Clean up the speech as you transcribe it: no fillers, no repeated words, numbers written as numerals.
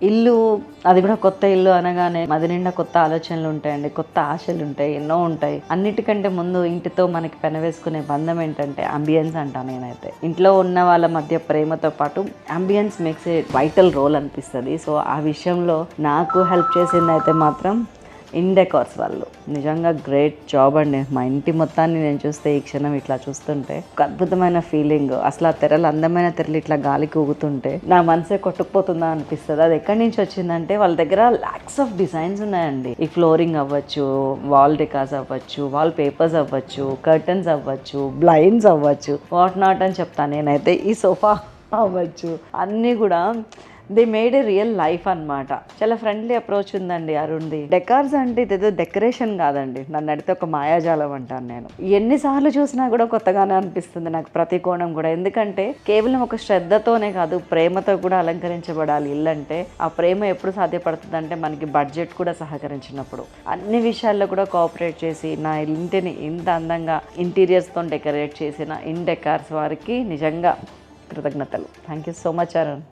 ఇల్లు అది కూడా కొత్త ఇల్లు అనగానే అది నిండా కొత్త ఆలోచనలు ఉంటాయండి, కొత్త ఆశలు ఉంటాయి, ఎన్నో ఉంటాయి. అన్నిటికంటే ముందు ఇంటితో మనకి పెనవేసుకునే బంధం ఏంటంటే అంబియన్స్ అంటా నేనైతే. ఇంట్లో ఉన్న వాళ్ళ మధ్య ప్రేమతో పాటు ambience makes a vital role అనిపిస్తుంది. సో ఆ విషయంలో నాకు హెల్ప్ చేసింది అయితే మాత్రం ఇండెకార్స్ వాళ్ళు. నిజంగా గ్రేట్ జాబ్ అండి. మా ఇంటి మొత్తాన్ని నేను చూస్తే ఈ క్షణం ఇట్లా చూస్తుంటే ఒక అద్భుతమైన ఫీలింగ్. అసలు ఆ తెరలు, అందమైన తెరలు ఇట్లా గాలికి ఊగుతుంటే నా మనసే కొట్టుకుపోతుందా అనిపిస్తుంది. అది ఎక్కడి నుంచి వచ్చిందంటే వాళ్ళ దగ్గర లాక్స్ ఆఫ్ డిజైన్స్ ఉన్నాయండి. ఈ ఫ్లోరింగ్ అవ్వచ్చు, వాల్ డెకాస్ అవ్వచ్చు, వాల్ పేపర్స్ అవ్వచ్చు, కర్టన్స్ అవ్వచ్చు, బ్లైండ్స్ అవ్వచ్చు, వాట్ నాట్ అని చెప్తాను నేనైతే. ఈ సోఫా అవ్వచ్చు, అన్నీ కూడా they made A real life అనమాట. చాలా ఫ్రెండ్లీ అప్రోచ్ ఉందండి అరుణ్ది. డెకార్స్ అంటే ఇదేదో డెకరేషన్ కాదండి, నన్ను అడిగితే ఒక మాయాజాలం అంటాను నేను. ఎన్నిసార్లు చూసినా కూడా కొత్తగానే అనిపిస్తుంది నాకు ప్రతి కోణం కూడా. ఎందుకంటే కేవలం ఒక శ్రద్ధతోనే కాదు, ప్రేమతో కూడా అలంకరించబడాలి ఇల్లు అంటే. ఆ ప్రేమ ఎప్పుడు సాధ్యపడుతుంది అంటే మనకి బడ్జెట్ కూడా సహకరించినప్పుడు. అన్ని విషయాల్లో కూడా కోఆపరేట్ చేసి నా ఇంటిని ఇంత అందంగా ఇంటీరియర్స్తో డెకరేట్ చేసిన ఇన్ డెకార్స్ వారికి నిజంగా కృతజ్ఞతలు. Thank you so much Arun.